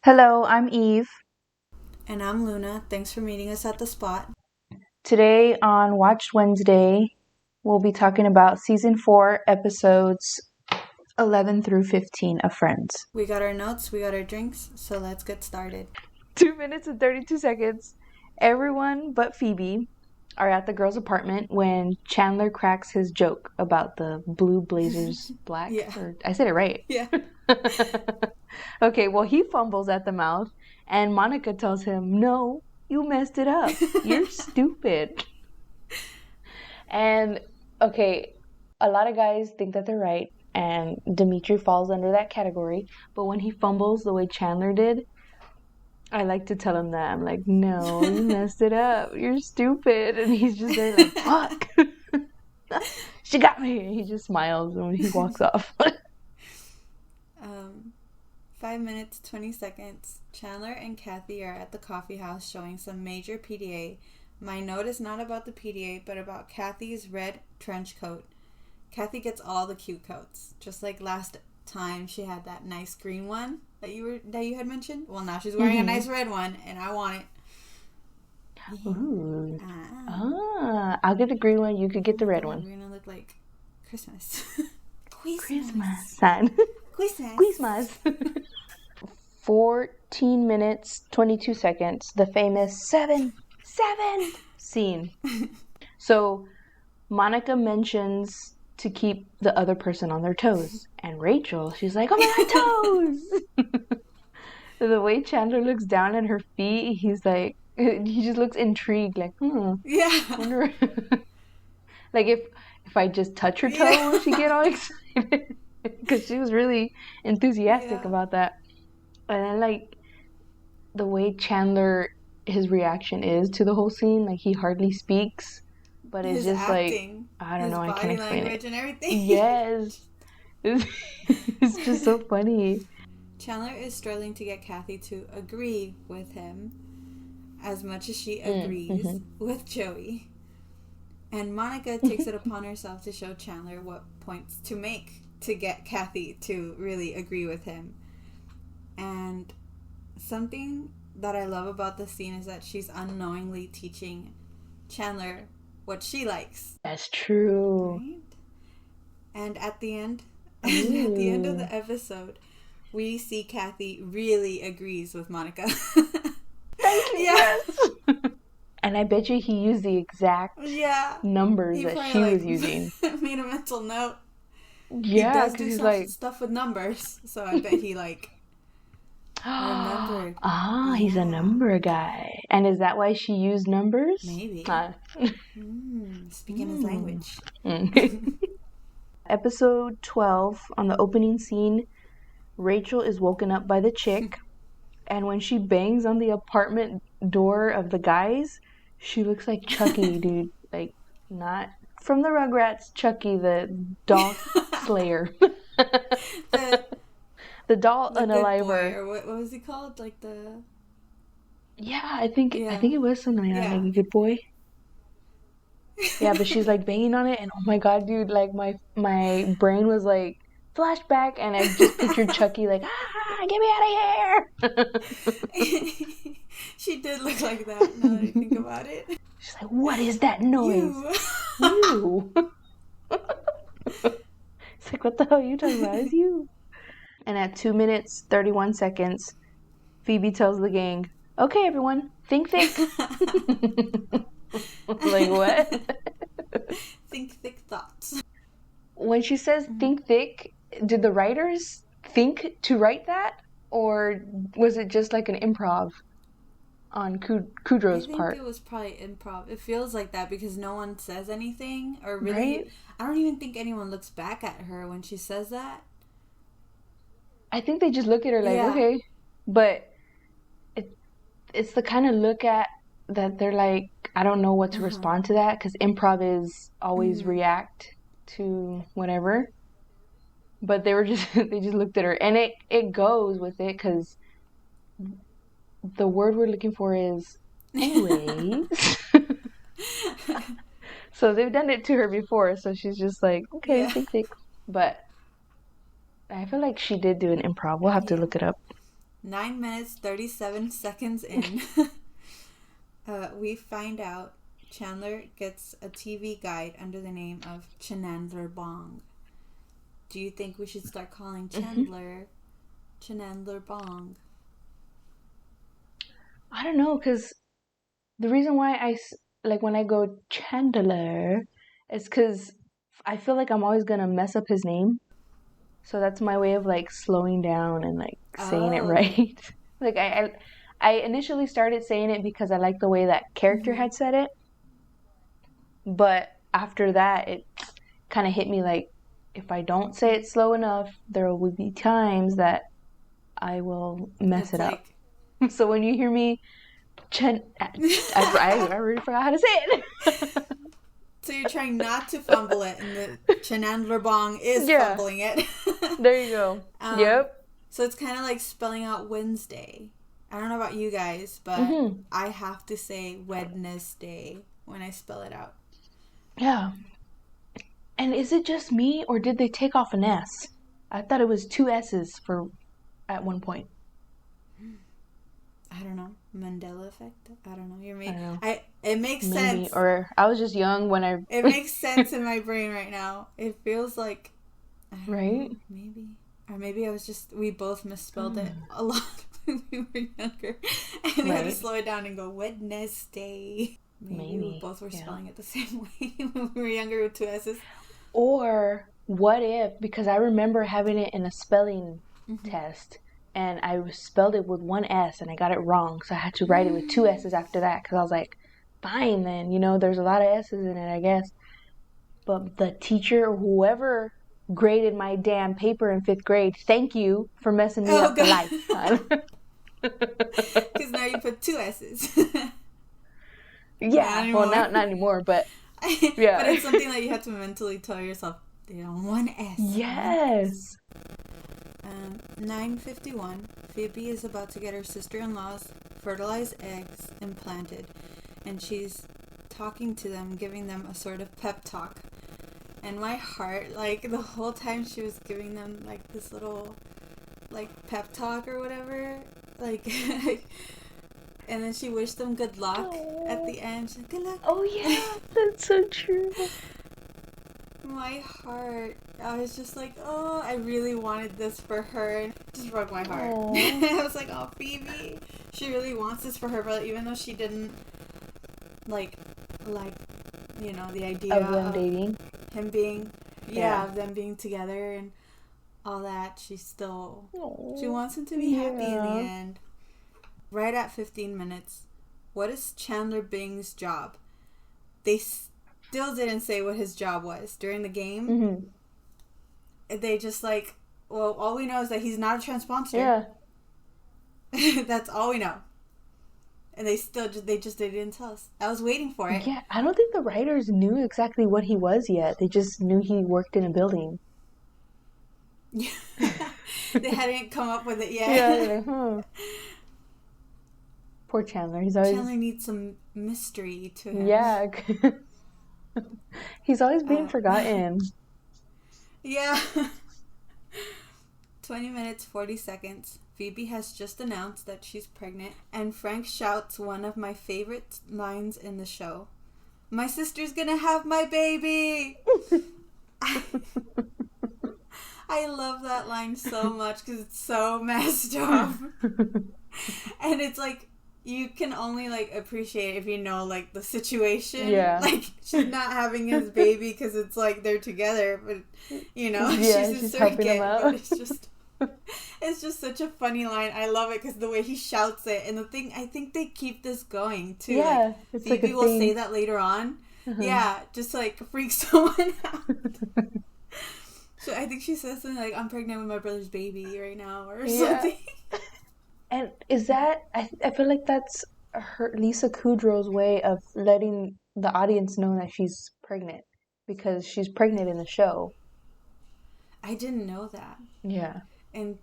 Hello, I'm Eve. And I'm Luna. Thanks for meeting us at the spot. Today on Watch Wednesday, we'll be talking about Season 4, Episodes 11 through 15 of Friends. We got our notes, we got our drinks, so let's get started. 2 minutes and 32 seconds. Everyone but Phoebe are at the girl's apartment when Chandler cracks his joke about the blue blazers black. Yeah. Or, I said it right. Yeah. Okay, well, he fumbles at the mouth, and Monica tells him, "No, you messed it up. You're stupid." And, okay, a lot of guys think that they're right, and Dimitri falls under that category. But when he fumbles the way Chandler did, I like to tell him that. I'm like, "No, you messed it up. You're stupid." And he's just there like, "Fuck. She got me." And he just smiles when he walks off. 5 minutes, 20 seconds. Chandler and Kathy are at the coffee house showing some major PDA. My note is not about the PDA, but about Kathy's red trench coat. Kathy gets all the cute coats. Just like last time she had that nice green one that you had mentioned. Well, now she's wearing a nice red one, and I want it. Ooh. I'll get the green one. You could get the red one. We're gonna look like Christmas. Christmas, son. Christmas. 14 minutes, 22 seconds. The famous 7 scene. So Monica mentions to keep the other person on their toes. And Rachel, she's like, "Oh my God, toes!" The way Chandler looks down at her feet, he's like, he just looks intrigued, like, Yeah. Wonder like if I just touch her toe, will she get all excited? Because she was really enthusiastic about that. And then, like, the way Chandler, his reaction is to the whole scene, like, he hardly speaks, but it's just acting, like, I don't know, I can't explain it. And everything. Yes. It's just so funny. Chandler is struggling to get Kathy to agree with him as much as she agrees with Joey. And Monica takes it upon herself to show Chandler what points to make to get Kathy to really agree with him. And something that I love about the scene is that she's unknowingly teaching Chandler what she likes. That's true. Right? And at the end of the episode, we see Kathy really agrees with Monica. Thank you. Yes. And I bet you he used the exact numbers that she was using. Made a mental note. Yeah, he does do stuff with numbers, so I bet he remembered. He's a number guy. And is that why she used numbers? Maybe. Speaking his language. Episode 12, on the opening scene, Rachel is woken up by the chick, and when she bangs on the apartment door of the guys, she looks like Chucky, dude. Like, not from the Rugrats, Chucky, the doll slayer. The doll unaliver. Or what was he called? Like the... Yeah, I think it was something like that, like a good boy. Yeah, but she's like banging on it, and oh my God, dude, like my brain was like flashback, and I just pictured Chucky like, get me out of here. She did look like that, now that I think about it. She's like, "What is that noise?" You. It's like, what the hell are you talking about? It's you. And at 2 minutes, 31 seconds, Phoebe tells the gang, "Okay, everyone, think thick." Like, what? Think thick thoughts. When she says think thick, did the writers think to write that? Or was it just like an improv on Kudrow's part? I think it was probably improv. It feels like that because no one says anything. Or really, right? I don't even think anyone looks back at her when she says that. I think they just look at her like, okay. But it's the kind of look at that they're like, I don't know what to respond to that, because improv is always react to whatever. But they just looked at her, and it goes with it, because the word we're looking for is anyways. So they've done it to her before, so she's just like, okay, Yeah. thanks. But I feel like she did do an improv. We'll have to Yeah. look it up. 9 minutes, 37 seconds in, we find out Chandler gets a TV guide under the name of Chenandler Bong. Do you think we should start calling Chandler Chenandler Bong? I don't know, because the reason why like when I go Chandler is because I feel like I'm always going to mess up his name. So that's my way of like slowing down and like saying it Oh, right. okay. Like I initially started saying it because I liked the way that character Mm-hmm. had said it. But after that, it kind of hit me like, if I don't say it slow enough, there will be times that I will mess It's it up. like... So when you hear me, I already forgot how to say it. So you're trying not to fumble it, and the Chenandler Bong is Yeah, fumbling it. there you go. Yep. So it's kind of like spelling out Wednesday. I don't know about you guys, but Mm-hmm. I have to say Wednesday when I spell it out. Yeah. And is it just me, or did they take off an S? I thought it was two S's for at one point. I don't know. Mandela effect? I don't know. I don't know. It makes Maybe. sense. Or I was just young when I... It makes sense in my brain right now. It feels like... I don't Right? know, maybe. Or maybe I was just... We both misspelled it a lot when we were younger. And we had to Right. slow it down and go, Wednesday. Maybe we both were spelling it the same way when we were younger with two S's. Or what if, because I remember having it in a spelling test, and I spelled it with one S and I got it wrong, so I had to write it with two S's after that, because I was like, fine then, there's a lot of S's in it, I guess. But the teacher, whoever graded my damn paper in 5th grade, thank you for messing me up for life. Because now you put two S's. Yeah, well, not anymore, but yeah. But it's something that you have to mentally tell yourself, one S. Yes. 9:51. Phoebe is about to get her sister-in-law's fertilized eggs implanted, and she's talking to them, giving them a sort of pep talk. And my heart, like, the whole time she was giving them, like, this little, like, pep talk or whatever, like, and then she wished them good luck at the end. She's like, good luck. Oh, yeah, that's so true. My heart, I was just like, oh, I really wanted this for her. And it just broke my heart. I was like, oh, Phoebe, she really wants this for her, but even though she didn't, like, the idea of them dating. Him being, of them being together and all that, she wants him to be happy in the end. Right at 15 minutes, what is Chandler Bing's job? They still didn't say what his job was during the game. Mm-hmm. They just all we know is that he's not a transponder. Yeah. That's all we know. And they didn't tell us. I was waiting for it. Yeah, I don't think the writers knew exactly what he was yet. They just knew he worked in a building. They hadn't come up with it yet. Yeah, Poor Chandler. Chandler needs some mystery to him. Yeah. He's always being forgotten. Yeah. 20 minutes, 40 seconds. Phoebe has just announced that she's pregnant, and Frank shouts one of my favorite lines in the show. My sister's gonna have my baby! I love that line so much because it's so messed up. And it's like, you can only appreciate it if you know the situation. Yeah. She's not having his baby because it's they're together, but yeah, she's a helping him surrogate. out. But it's just such a funny line. I love it because the way he shouts it, and I think they keep this going too. Yeah, it's Phoebe will say that later on. Yeah, just freak someone out. So I think she says something like, "I'm pregnant with my brother's baby right now," or something. And is that, I feel like that's Lisa Kudrow's way of letting the audience know that she's pregnant, because she's pregnant in the show. I didn't know that. Yeah. And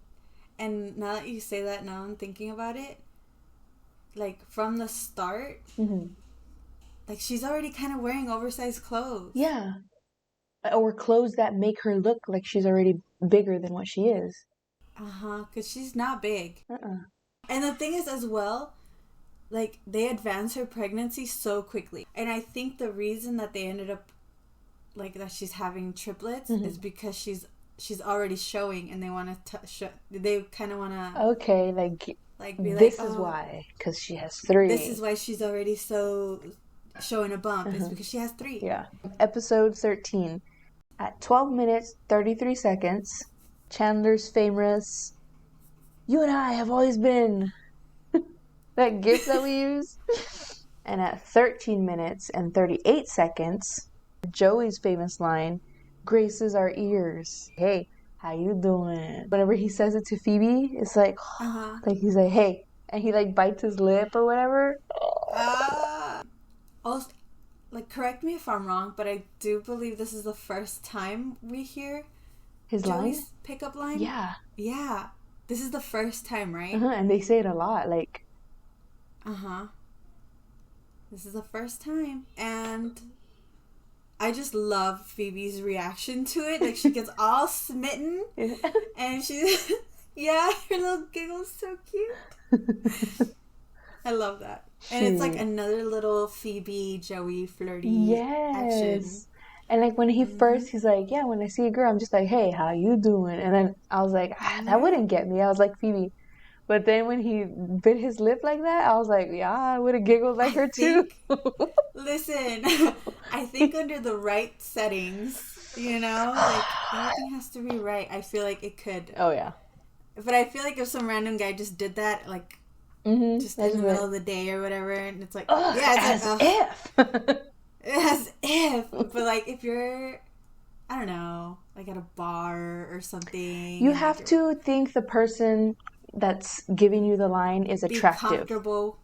now that you say that, now I'm thinking about it, from the start, Like, she's already kind of wearing oversized clothes. Yeah. Or clothes that make her look like she's already bigger than what she is. Because she's not big. Uh-uh. And the thing is, as well, like, they advance her pregnancy so quickly. And I think the reason that they ended up, like, that she's having triplets is because she's already showing, and they want to show, they kind of want to... Okay, be this is why, because she has 3. This is why she's already so showing a bump, is because she has 3. Yeah. Episode 13. At 12 minutes, 33 seconds, Chandler's famous, "You and I have always been," that gif that we use. And at 13 minutes and 38 seconds, Joey's famous line graces our ears. "Hey, how you doing?" Whenever he says it to Phoebe, it's like, like he's like, "Hey," and he like bites his lip or whatever. Also, like, correct me if I'm wrong, but I do believe this is the first time we hear His Joey's line? pickup line. Yeah. Yeah. This is the first time, right? And they say it a lot, like. This is the first time. And I just love Phoebe's reaction to it. Like, she gets all smitten. And she's, yeah, her little giggle's so cute. I love that. And it's like another little Phoebe, Joey, flirty action. And like when he first, he's like, "Yeah, when I see a girl, I'm just like, hey, how you doing?" And then I was like, that wouldn't get me. I was like, Phoebe. But then when he bit his lip like that, I was like, yeah, I would have giggled like her too. Listen, I think under the right settings, you know, like, everything has to be right. I feel like it could. Oh, yeah. But I feel like if some random guy just did that, like, just in the middle of the day or whatever, and it's like, yeah, it's like, as if. But like, if you're, I don't know, like at a bar or something, you have to think the person that's giving you the line is attractive. Be comfortable.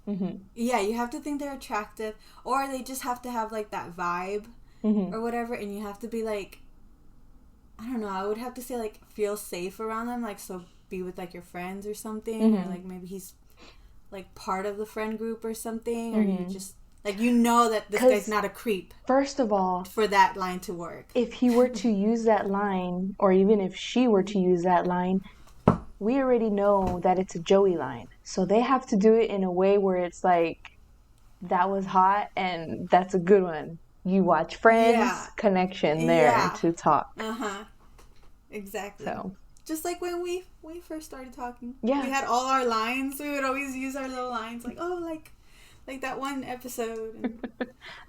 Yeah, you have to think they're attractive, or they just have to have like that vibe or whatever, and you have to be like, I don't know, I would have to say like feel safe around them, like, so be with like your friends or something, or like maybe he's like part of the friend group or something, or you just like, you know that this guy's not a creep. First of all, for that line to work, if he were to use that line, or even if she were to use that line, we already know that it's a Joey line. So they have to do it in a way where it's like, that was hot and that's a good one. You watch Friends, connection there to talk. Exactly. So just like when we first started talking. Yeah. We had all our lines. We would always use our little lines. Like, oh, like that one episode.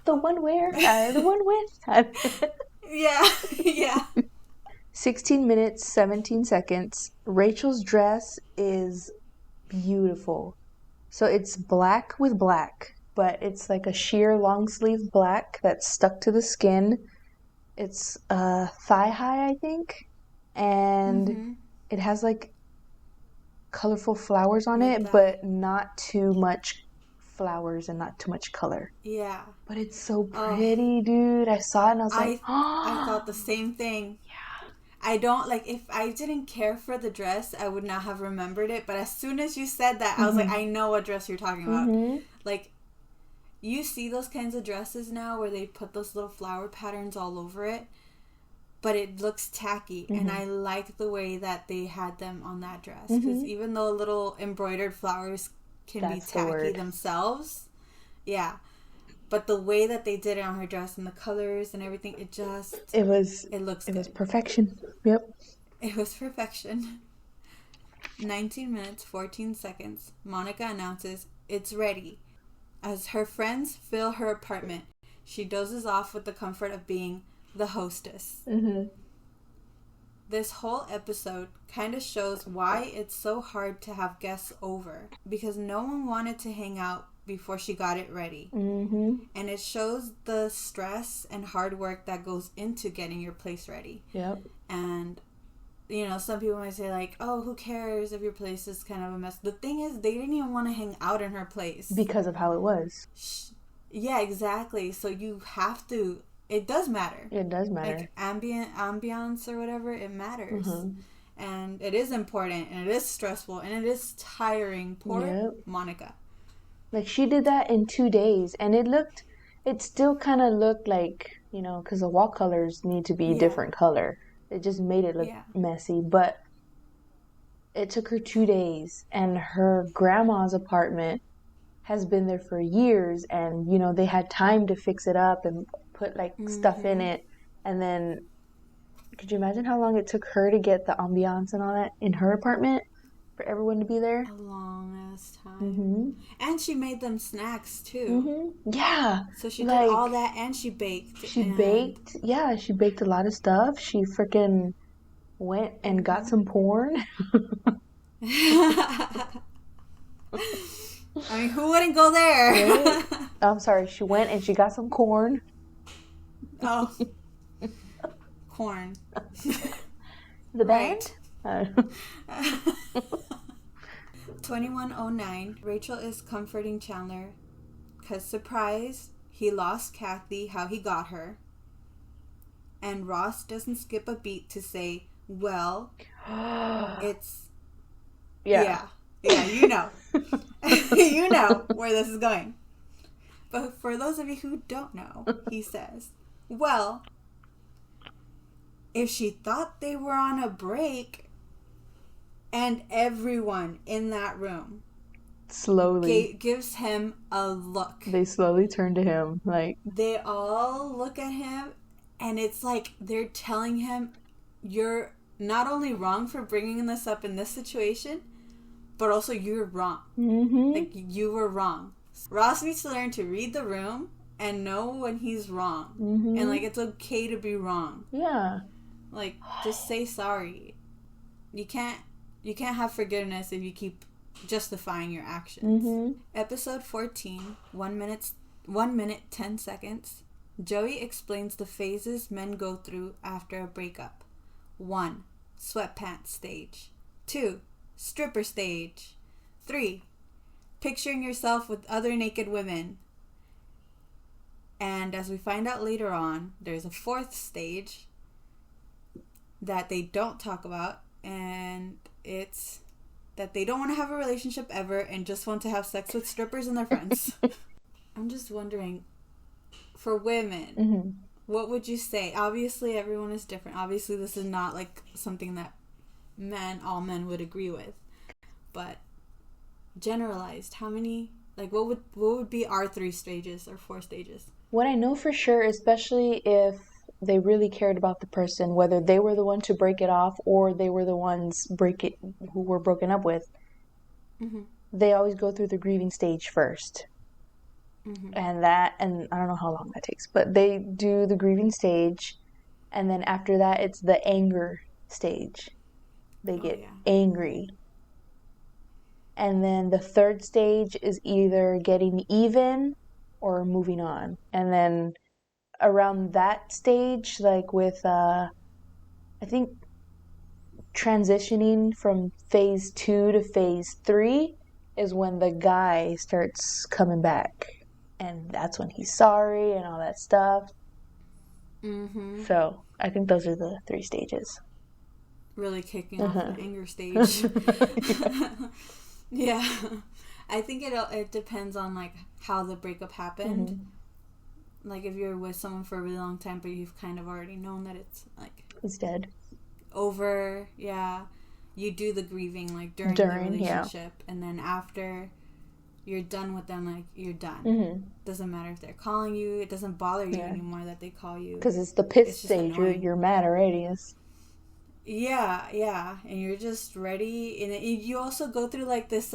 The one where? The one with? Yeah. 16 minutes, 17 seconds. Rachel's dress is beautiful. So it's black with black, but it's like a sheer long sleeve black that's stuck to the skin. It's thigh high, I think. And it has like colorful flowers on it, but not too much flowers and not too much color. Yeah. But it's so pretty, dude. I saw it and I was like, I thought the same thing. Yeah. I don't, like, if I didn't care for the dress, I would not have remembered it. But as soon as you said that, I was like, I know what dress you're talking about. Like, you see those kinds of dresses now where they put those little flower patterns all over it, but it looks tacky. And I like the way that they had them on that dress. Because even though little embroidered flowers can be tacky themselves, but the way that they did it on her dress and the colors and everything, it looks good. Was perfection. Yep. It was perfection. 19 minutes, 14 seconds. Monica announces it's ready. As her friends fill her apartment, she dozes off with the comfort of being the hostess. This whole episode kind of shows why it's so hard to have guests over, because no one wanted to hang out before she got it ready. And it shows the stress and hard work that goes into getting your place ready. Yep. And, you know, some people might say like, oh, who cares if your place is kind of a mess. The thing is, they didn't even want to hang out in her place. Because of how it was. Yeah, exactly. So you have to, it does matter. It does matter. Like ambiance or whatever, it matters. And it is important, and it is stressful, and it is tiring. Poor Monica. Like, she did that in 2 days, and it looked it still kind of looked like, because the wall colors need to be a different color. It just made it look messy. But it took her 2 days, and her grandma's apartment has been there for years, and they had time to fix it up and put like stuff in it. And then could you imagine how long it took her to get the ambiance and all that in her apartment for everyone to be there? A long ass time. And she made them snacks too. Yeah. So she did all that, and she baked. She baked a lot of stuff. She freaking went and got some porn. I mean, who wouldn't go there? Right? I'm sorry. She went and she got some corn. Oh. Corn. The band? 2109. Rachel is comforting Chandler because, surprise, he lost Kathy, how he got her. And Ross doesn't skip a beat to say, well, it's... Yeah, you know. You know where this is going. But for those of you who don't know, he says, well, if she thought they were on a break, and everyone in that room slowly gives him a look. They slowly turn to him, like... They all look at him, and it's like they're telling him, you're not only wrong for bringing this up in this situation, but also you're wrong. Like, you were wrong. Ross needs to learn to read the room and know when he's wrong. And, like, it's okay to be wrong. Yeah. Like, just say sorry. You can't have forgiveness if you keep justifying your actions. Episode 14, 1 minute 10 seconds. Joey explains the phases men go through after a breakup. 1. Sweatpants stage. 2. Stripper stage. 3. Picturing yourself with other naked women. And as we find out later on, there's a 4th stage that they don't talk about, and it's that they don't want to have a relationship ever and just want to have sex with strippers and their friends. I'm just wondering, for women, what would you say? Obviously, everyone is different. Obviously, this is not like something that all men would agree with. But generalized, how many, like, what would be our 3 stages or 4 stages? What I know for sure, especially if they really cared about the person, whether they were the one to break it off or they were the ones who were broken up with, they always go through the grieving stage first. And I don't know how long that takes, but they do the grieving stage, and then after that it's the anger stage. They get angry. And then the 3rd stage is either getting even or moving on. And then around that stage, like with, I think, transitioning from phase 2 to phase 3 is when the guy starts coming back. And that's when he's sorry and all that stuff. So I think those are the 3 stages. Really kicking off the anger stage. Yeah. I think it depends on, like, how the breakup happened. Like, if you're with someone for a really long time, but you've kind of already known that it's, like... It's dead. Over, you do the grieving, like, during the relationship. And then after you're done with them, like, you're done. Doesn't matter if they're calling you. It doesn't bother you anymore that they call you. Because it's the pit stage. You're mad already. Yeah. And you're just ready. And you also go through, like, this...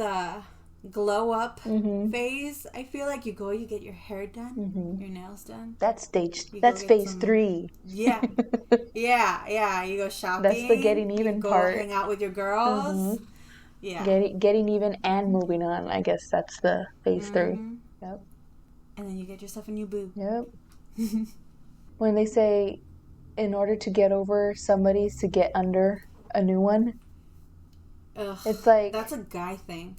glow up phase. I feel like you get your hair done, your nails done. That's phase 3. Yeah. You go shopping. That's the getting even part. Hang out with your girls. Yeah. Getting even and moving on. I guess that's the phase 3. Yep. And then you get yourself a new boo. Yep. When they say, in order to get over somebody, is to get under a new one. Ugh, it's like that's a guy thing.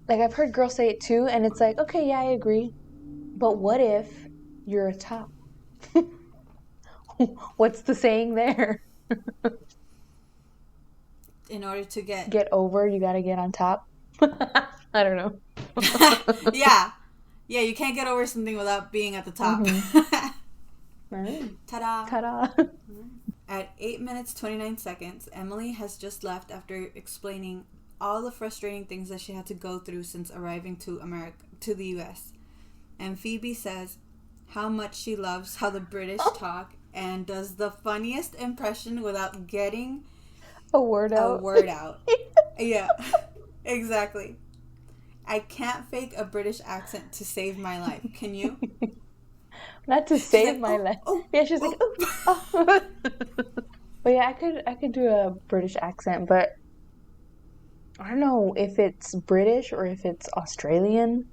Like, I've heard girls say it too, and it's like, okay, yeah, I agree. But what if you're a top? What's the saying there? In order to get over, you gotta get on top. I don't know. Yeah, you can't get over something without being at the top. Right. Ta-da! Ta-da. At 8 minutes 29 seconds, Emily has just left after explaining all the frustrating things that she had to go through since arriving to the US. And Phoebe says how much she loves how the British talk and does the funniest impression without getting a word out. Yeah, exactly. I can't fake a British accent to save my life. Can you? Not to save my life. Yeah, she's like, oh. But yeah, I could do a British accent, but I don't know if it's British or if it's Australian.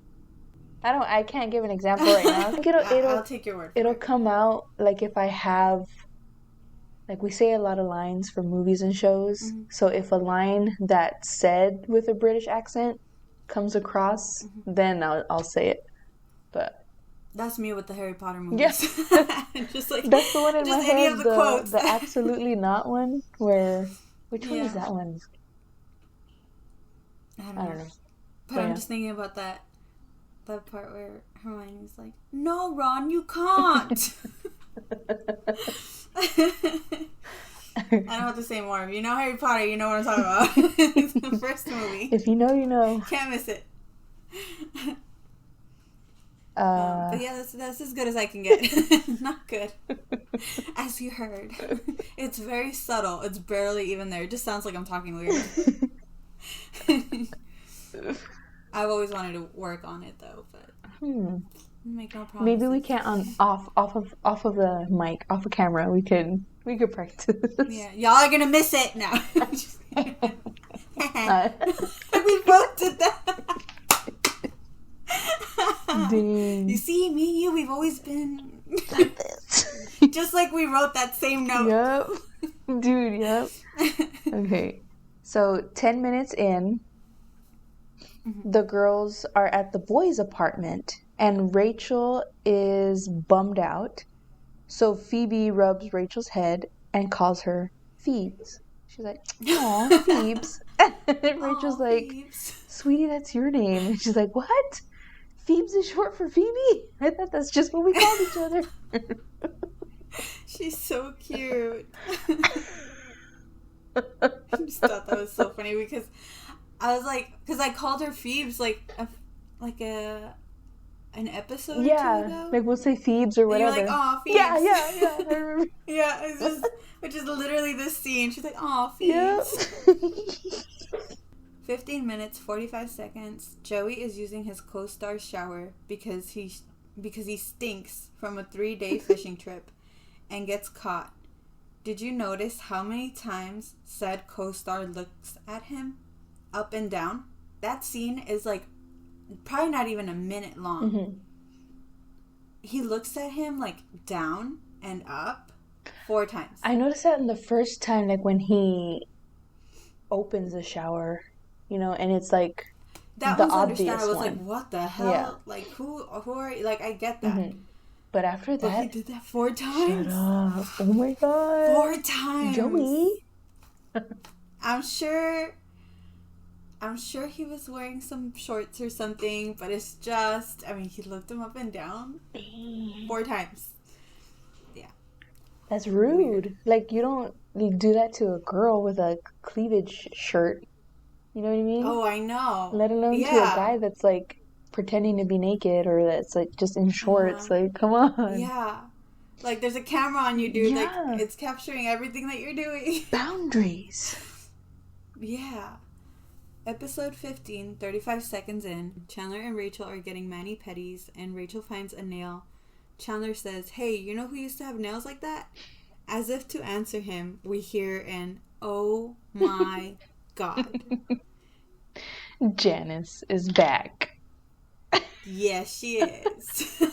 I can't give an example right now. I think I'll take your word for it'll it. come out like if I have, like, we say a lot of lines for movies and shows. Mm-hmm. So if a line that's said with a British accent comes across, then I'll say it. But that's me with the Harry Potter movies. Yeah. Just like that's the one in my head. Any of the quotes. The absolutely not one. Which one is that one? I don't know. But I'm just thinking about that part where Hermione's like, "No, Ron, you can't." I don't have to say more. If you know Harry Potter, you know what I'm talking about. It's the first movie. If you know, you know. Can't miss it. But yeah, that's as good as I can get. Not good. As you heard. It's very subtle. It's barely even there. It just sounds like I'm talking weird. I've always wanted to work on it though, but make no promises. Maybe we can't off of the mic, off of camera. We could practice. Yeah, y'all are gonna miss it now. We both did that. Dang. You see, me and you, we've always been just like we wrote that same note. Yep. Dude, yep. Okay. So 10 minutes in, the girls are at the boys' apartment and Rachel is bummed out. So Phoebe rubs Rachel's head and calls her Phoebes. She's like, "Aw, Phoebes." And Rachel's like, Phoebes. "Sweetie, that's your name." And she's like, "What? Phoebes is short for Phoebe? I thought that's just what we called each other." She's so cute. I just thought that was so funny because I was like, because I called her Phoebes like an episode or two ago. Like we'll say Phoebes or whatever. And you're like, "Aw, Phoebes." Yeah. I remember. Yeah, it's just, which is literally this scene. She's like, "Aw, Phoebes." Yep. 15 minutes, 45 seconds. Joey is using his co-star's shower because he stinks from a 3-day fishing trip and gets caught. Did you notice how many times said co-star looks at him up and down? That scene is like probably not even a minute long. Mm-hmm. He looks at him like down and up 4 times. I noticed that in the first time, like when he opens the shower, and it's like that the was obvious understandable. I was one. like, what the hell? Yeah. Like who are you? Like I get that. Mm-hmm. But after that, he did that 4 times. Shut up! Oh my god! 4 times, Joey. I'm sure he was wearing some shorts or something, but it's just, I mean, he looked him up and down 4 times. Yeah. That's rude. Weird. Like, you don't do that to a girl with a cleavage shirt. You know what I mean? Oh, I know. Let alone to a guy that's, like, pretending to be naked or that's, like, just in shorts. Like, come on. Yeah. Like, there's a camera on you, dude. Yeah. Like, it's capturing everything that you're doing. Boundaries. Yeah. Episode 15, 35 seconds in, Chandler and Rachel are getting mani-pedis, and Rachel finds a nail. Chandler says, "Hey, you know who used to have nails like that?" As if to answer him, we hear an, "Oh my God." Janice is back. Yes, she is.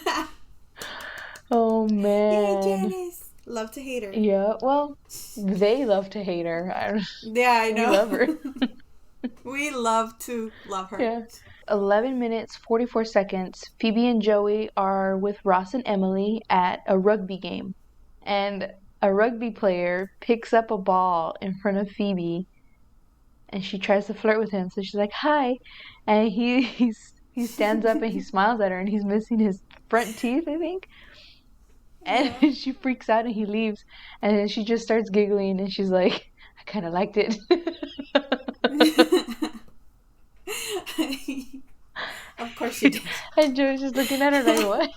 Oh, man. Yay, Janice. Love to hate her. Yeah, well, they love to hate her. Yeah, I know. We love her. We love to love her. Yeah. 11 minutes, 44 seconds. Phoebe and Joey are with Ross and Emily at a rugby game. And a rugby player picks up a ball in front of Phoebe. And she tries to flirt with him. So she's like, "Hi." And he He stands up and he smiles at her, and he's missing his front teeth, I think. And Yeah. she freaks out and he leaves. And then she just starts giggling and she's like, I kind of liked it. Of course she did. And Joey's just looking at her like, what?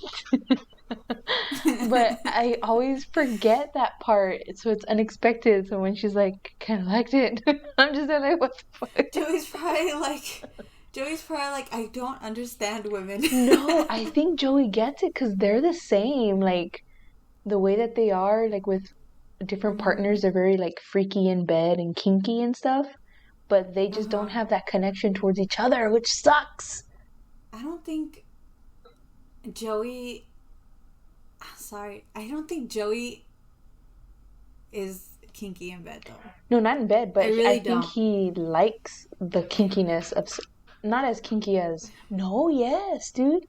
But I always forget that part. So it's unexpected. So when she's like, kind of liked it, I'm just like, what the fuck? Joey's probably like, I don't understand women. No, I think Joey gets it because they're the same. Like, the way that they are, like, with different partners, they're very, like, freaky in bed and kinky and stuff. But they just don't have that connection towards each other, which sucks. I don't think Joey is kinky in bed, though. No, not in bed, but really I think he likes the kinkiness of... Not as kinky as... No, yes, dude.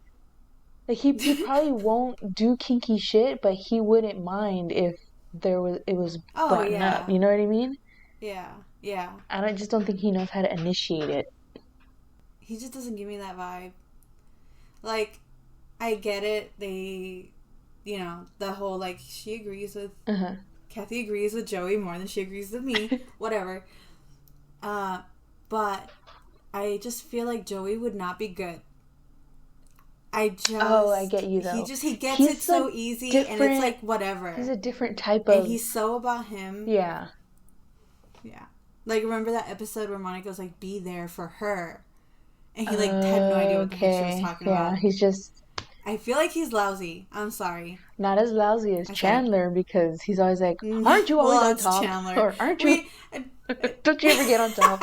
Like, he probably won't do kinky shit, but he wouldn't mind if it was buttoned up. You know what I mean? Yeah, yeah. I just don't think he knows how to initiate it. He just doesn't give me that vibe. Like, I get it. They, the whole, like, she agrees with... Kathy agrees with Joey more than she agrees with me. Whatever. But I just feel like Joey would not be good. I get you, though. He gets it so easy, and it's like, whatever. He's a different type of... And he's so about him. Yeah. Yeah. Like, remember that episode where Monica was like, be there for her? And he, like, had no idea what the heck she was talking about. Yeah, he's just... I feel like he's lousy. I'm sorry. Not as lousy as Chandler, because he's always like, aren't you always on top? Chandler. Or aren't you... Don't you ever get on top?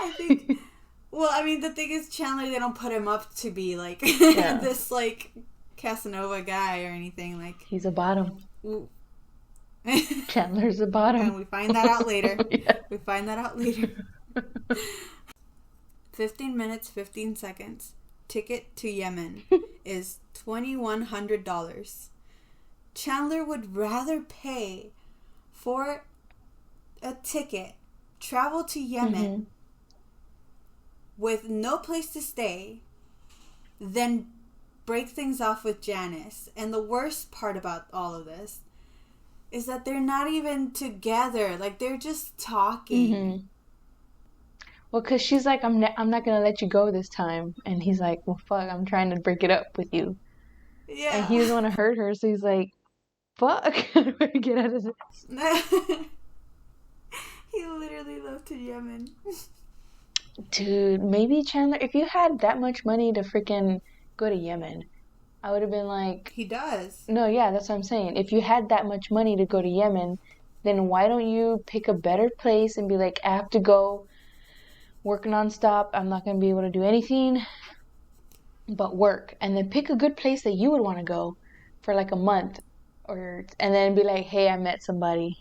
I think... Well, I mean, the thing is, Chandler, they don't put him up to be, like, this, like, Casanova guy or anything. Like, he's a bottom. Chandler's a bottom. And we find that out later. Yeah. We find that out later. 15 minutes, 15 seconds. Ticket to Yemen is $2,100. Chandler would rather pay for a ticket, travel to Yemen with no place to stay, than break things off with Janice. And the worst part about all of this is that they're not even together. Like, they're just talking. Well, because she's like, I'm not going to let you go this time. And he's like, well, fuck, I'm trying to break it up with you. Yeah. And he doesn't want to hurt her, so he's like, fuck, how do I get out of this? He literally left to Yemen. Dude, maybe Chandler, if you had that much money to freaking go to Yemen, I would have been like... He does. No, yeah, that's what I'm saying. If you had that much money to go to Yemen, then why don't you pick a better place and be like, I have to go work nonstop. I'm not going to be able to do anything but work. And then pick a good place that you would want to go for like a month. And then be like, hey, I met somebody.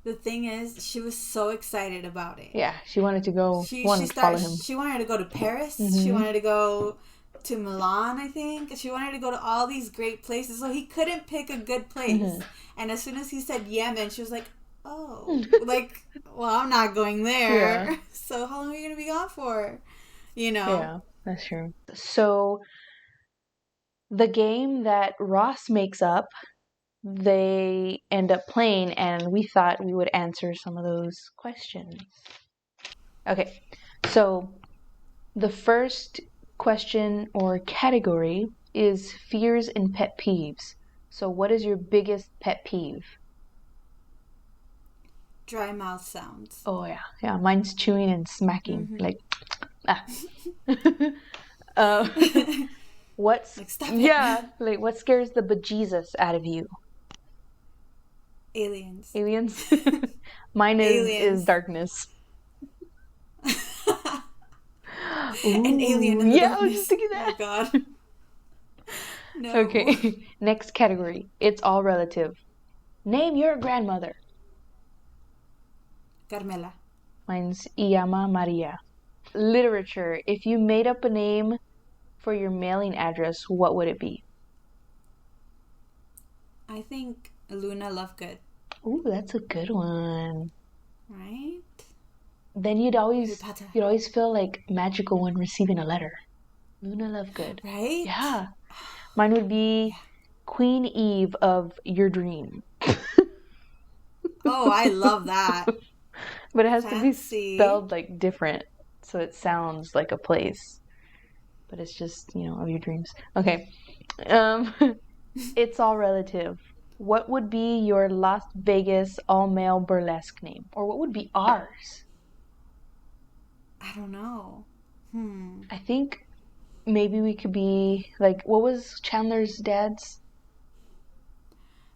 The thing is, she was so excited about it. Yeah, she wanted to go. To follow him. She wanted to go to Paris. She wanted to go to Milan, I think. She wanted to go to all these great places. So he couldn't pick a good place. And as soon as he said Yemen, she was like, oh. Like, well, I'm not going there. Yeah. So how long are you going to be gone for? Yeah, that's true. So the game that Ross makes up, they end up playing, and we thought we would answer some of those questions. Okay, so the first question or category is fears and pet peeves. So what is your biggest pet peeve? Dry mouth sounds. Oh, yeah. Yeah, mine's chewing and smacking. Like, what's... Like, stop it. Yeah, like, what scares the bejesus out of you? Aliens. Mine is darkness. An alien in the darkness. I was just thinking that. Oh, God. No. Okay, next category. It's all relative. Name your grandmother. Carmela. Mine's Iama Maria. Literature. If you made up a name for your mailing address, what would it be? I think Luna Lovegood. Ooh, that's a good one. Right? then Harry you'd always Potter. feel like magical when receiving a letter. Luna Lovegood. Right? Yeah. Mine would be Queen Eve of Your Dream. Oh, I love that. But it has to be Fancy. spelled like different so it sounds like a place. But it's just, of your dreams. Okay. It's all relative. What would be your Las Vegas all-male burlesque name? Or what would be ours? I don't know. I think maybe we could be like, what was Chandler's dad's?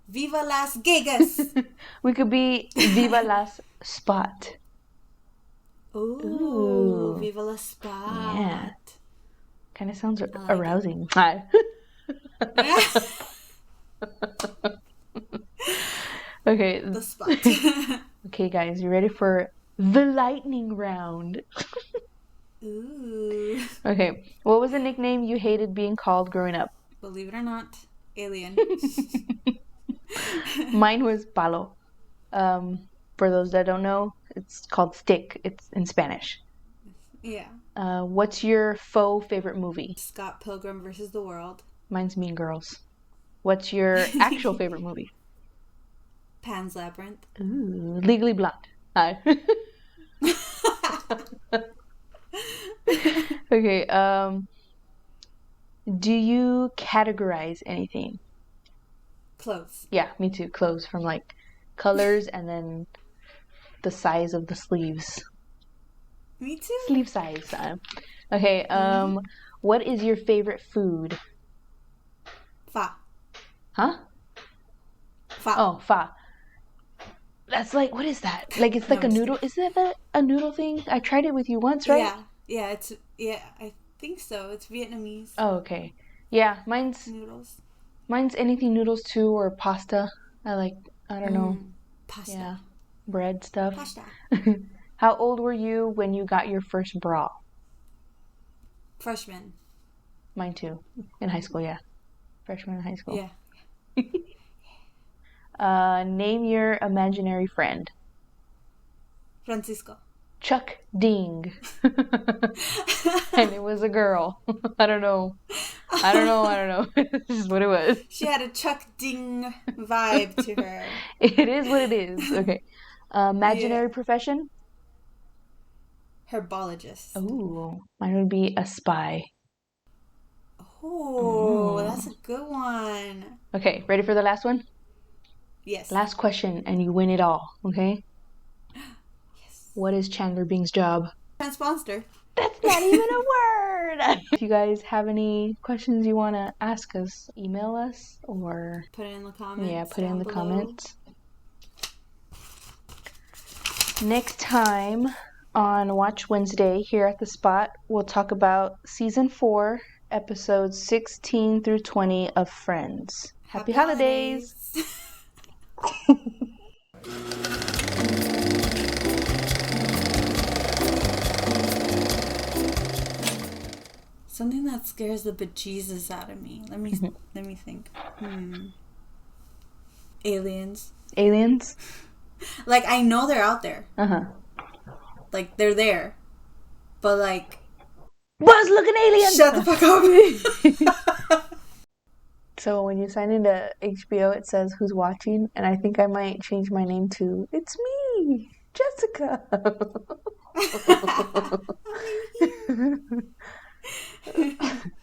Viva Las Vegas! We could be Viva Las Spot. Ooh, Viva La Spot. Yeah. Kind of sounds like arousing. Hi. Okay. The spot. Okay, guys, you ready for the lightning round? Ooh. Okay. What was a nickname you hated being called growing up? Believe it or not, alien. Mine was palo. For those that don't know, it's called stick. It's in Spanish. Yeah. What's your faux favorite movie? Scott Pilgrim versus the World. Mine's Mean Girls. What's your actual favorite movie? Pan's Labyrinth. Ooh, Legally Blonde. Hi. Okay, do you categorize anything? Clothes. Yeah, me too. Clothes from like colors and then the size of the sleeves. Me too. Sleeve size. Okay, what is your favorite food? Pho. Huh? Pho. Oh, pho. That's like, what is that? Like, it's like a noodle. Is that a noodle thing? I tried it with you once, right? Yeah, I think so. It's Vietnamese. Oh, okay. Yeah, mine's anything noodles too, or pasta. I don't know. Pasta. Yeah, bread stuff. Pasta. How old were you when you got your first bra? Freshman. Mine too. In high school, yeah. Freshman in high school. Yeah. Name your imaginary friend. Francisco. Chuck Ding. And it was a girl. I don't know. This is what it was. She had a Chuck Ding vibe to her. It is what it is. Okay. Imaginary profession? Herbologist. Ooh, mine would be a spy. Oh, that's a good one. Okay, ready for the last one? Yes. Last question, and you win it all, okay? Yes. What is Chandler Bing's job? Transponder. That's not even a word! If you guys have any questions you want to ask us, email us or... Put it in the comments. Yeah, put it in the below. comments. Next time on Watch Wednesday here at The Spot, we'll talk about Season 4, Episodes 16 through 20 of Friends. Happy holidays! Something that scares the bejesus out of me. Let me think. Aliens. Aliens? Like, I know they're out there. Uh-huh. Like, they're there. But, like... Buzz looking alien! Shut the fuck up! So when you sign into HBO, it says who's watching, and I think I might change my name to It's Me, Jessica. I'm here.